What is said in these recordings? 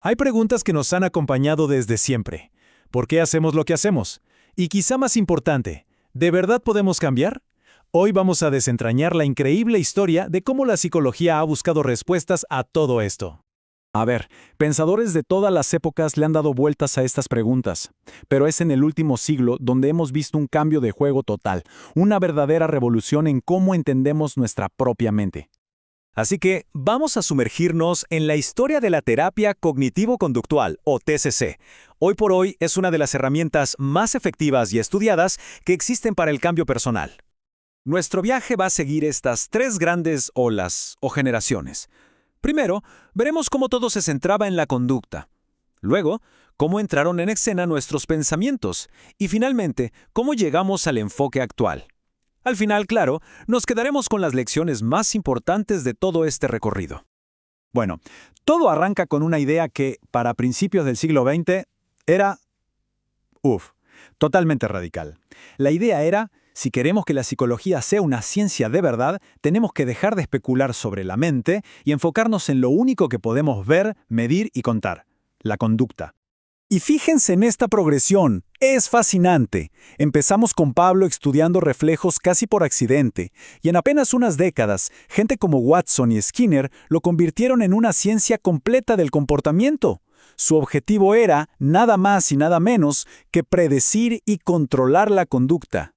Hay preguntas que nos han acompañado desde siempre. ¿Por qué hacemos lo que hacemos? Y quizá más importante, ¿de verdad podemos cambiar? Hoy vamos a desentrañar la increíble historia de cómo la psicología ha buscado respuestas a todo esto. A ver, pensadores de todas las épocas le han dado vueltas a estas preguntas, pero es en el último siglo donde hemos visto un cambio de juego total, una verdadera revolución en cómo entendemos nuestra propia mente. Así que vamos a sumergirnos en la historia de la terapia cognitivo-conductual, o TCC. Hoy por hoy es una de las herramientas más efectivas y estudiadas que existen para el cambio personal. Nuestro viaje va a seguir estas tres grandes olas o generaciones. Primero, veremos cómo todo se centraba en la conducta. Luego, cómo entraron en escena nuestros pensamientos. Y finalmente, cómo llegamos al enfoque actual. Al final, claro, nos quedaremos con las lecciones más importantes de todo este recorrido. Bueno, todo arranca con una idea que, para principios del siglo XX, era... totalmente radical. La idea era, si queremos que la psicología sea una ciencia de verdad, tenemos que dejar de especular sobre la mente y enfocarnos en lo único que podemos ver, medir y contar: la conducta. Y fíjense en esta progresión, es fascinante. Empezamos con Pablo estudiando reflejos casi por accidente, y en apenas unas décadas, gente como Watson y Skinner lo convirtieron en una ciencia completa del comportamiento. Su objetivo era, nada más y nada menos, que predecir y controlar la conducta.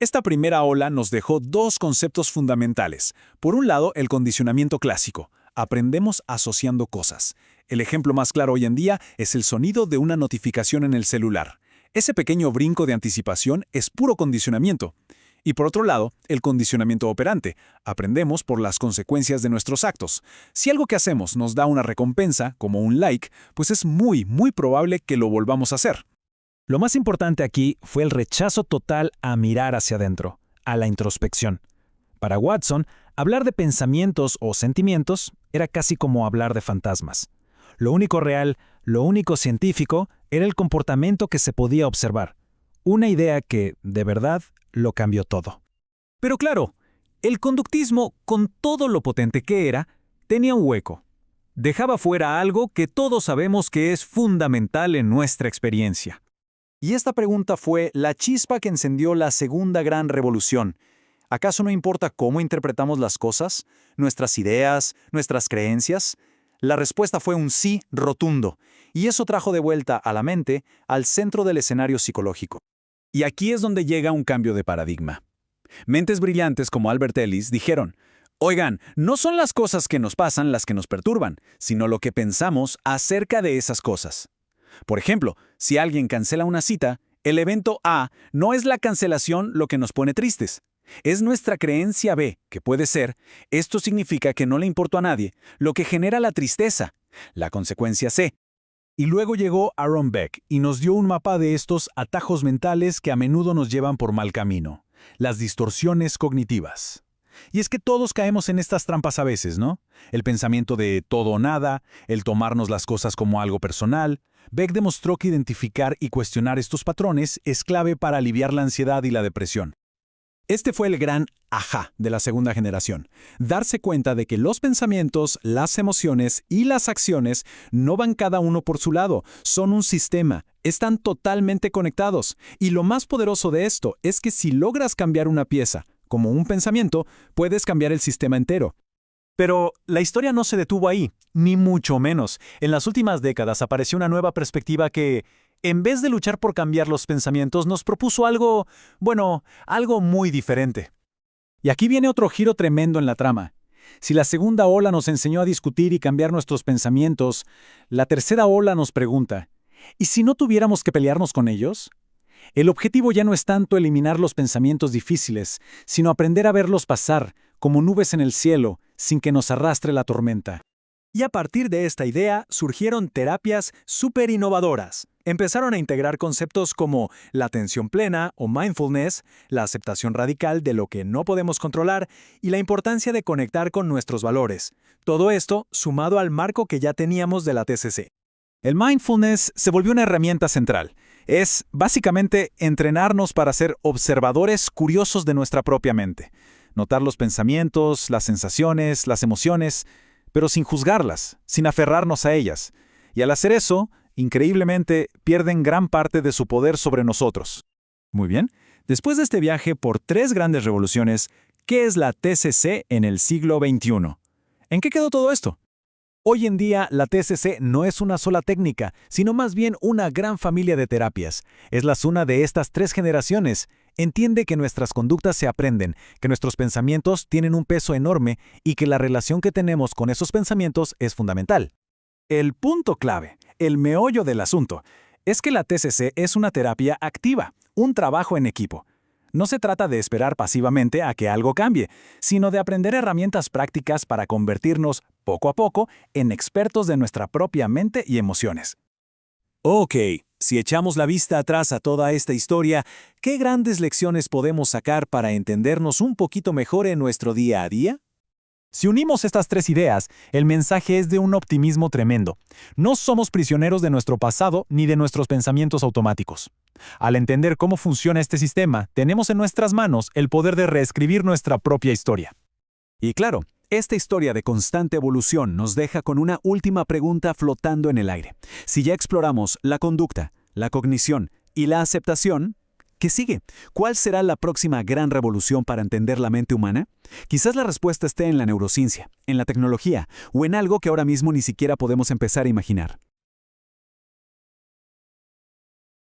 Esta primera ola nos dejó dos conceptos fundamentales. Por un lado, el condicionamiento clásico. Aprendemos asociando cosas. El ejemplo más claro hoy en día es el sonido de una notificación en el celular. Ese pequeño brinco de anticipación es puro condicionamiento. Y por otro lado, el condicionamiento operante. Aprendemos por las consecuencias de nuestros actos. Si algo que hacemos nos da una recompensa, como un like, pues es muy probable que lo volvamos a hacer. Lo más importante aquí fue el rechazo total a mirar hacia adentro, a la introspección. Para Watson, hablar de pensamientos o sentimientos era casi como hablar de fantasmas. Lo único real, lo único científico, era el comportamiento que se podía observar. Una idea que, de verdad, lo cambió todo. Pero claro, el conductismo, con todo lo potente que era, tenía un hueco. Dejaba fuera algo que todos sabemos que es fundamental en nuestra experiencia. Y esta pregunta fue la chispa que encendió la segunda gran revolución. ¿Acaso no importa cómo interpretamos las cosas, nuestras ideas, nuestras creencias? La respuesta fue un sí rotundo, y eso trajo de vuelta a la mente al centro del escenario psicológico. Y aquí es donde llega un cambio de paradigma. Mentes brillantes como Albert Ellis dijeron: oigan, no son las cosas que nos pasan las que nos perturban, sino lo que pensamos acerca de esas cosas. Por ejemplo, si alguien cancela una cita, el evento A no es la cancelación lo que nos pone tristes. Es nuestra creencia B, que puede ser, esto significa que no le importó a nadie, lo que genera la tristeza, la consecuencia C. Y luego llegó Aaron Beck y nos dio un mapa de estos atajos mentales que a menudo nos llevan por mal camino, las distorsiones cognitivas. Y es que todos caemos en estas trampas a veces, ¿no? El pensamiento de todo o nada, el tomarnos las cosas como algo personal. Beck demostró que identificar y cuestionar estos patrones es clave para aliviar la ansiedad y la depresión. Este fue el gran ajá de la segunda generación. Darse cuenta de que los pensamientos, las emociones y las acciones no van cada uno por su lado, son un sistema, están totalmente conectados. Y lo más poderoso de esto es que si logras cambiar una pieza, como un pensamiento, puedes cambiar el sistema entero. Pero la historia no se detuvo ahí, ni mucho menos. En las últimas décadas apareció una nueva perspectiva que, en vez de luchar por cambiar los pensamientos, nos propuso algo muy diferente. Y aquí viene otro giro tremendo en la trama. Si la segunda ola nos enseñó a discutir y cambiar nuestros pensamientos, la tercera ola nos pregunta: ¿y si no tuviéramos que pelearnos con ellos? El objetivo ya no es tanto eliminar los pensamientos difíciles, sino aprender a verlos pasar, como nubes en el cielo, sin que nos arrastre la tormenta. Y a partir de esta idea surgieron terapias súper innovadoras. Empezaron a integrar conceptos como la atención plena o mindfulness, la aceptación radical de lo que no podemos controlar y la importancia de conectar con nuestros valores. Todo esto sumado al marco que ya teníamos de la TCC. El mindfulness se volvió una herramienta central. Es, básicamente, entrenarnos para ser observadores curiosos de nuestra propia mente. Notar los pensamientos, las sensaciones, las emociones, pero sin juzgarlas, sin aferrarnos a ellas. Y al hacer eso, increíblemente, pierden gran parte de su poder sobre nosotros. Muy bien. Después de este viaje por 3 grandes revoluciones, ¿qué es la TCC en el siglo XXI? ¿En qué quedó todo esto? Hoy en día, la TCC no es una sola técnica, sino más bien una gran familia de terapias. Es la suma de estas 3 generaciones. Entiende que nuestras conductas se aprenden, que nuestros pensamientos tienen un peso enorme y que la relación que tenemos con esos pensamientos es fundamental. El punto clave, el meollo del asunto, es que la TCC es una terapia activa, un trabajo en equipo. No se trata de esperar pasivamente a que algo cambie, sino de aprender herramientas prácticas para convertirnos, poco a poco, en expertos de nuestra propia mente y emociones. Ok, si echamos la vista atrás a toda esta historia, ¿qué grandes lecciones podemos sacar para entendernos un poquito mejor en nuestro día a día? Si unimos estas 3 ideas, el mensaje es de un optimismo tremendo. No somos prisioneros de nuestro pasado ni de nuestros pensamientos automáticos. Al entender cómo funciona este sistema, tenemos en nuestras manos el poder de reescribir nuestra propia historia. Y claro, esta historia de constante evolución nos deja con una última pregunta flotando en el aire. Si ya exploramos la conducta, la cognición y la aceptación, ¿qué sigue? ¿Cuál será la próxima gran revolución para entender la mente humana? Quizás la respuesta esté en la neurociencia, en la tecnología o en algo que ahora mismo ni siquiera podemos empezar a imaginar.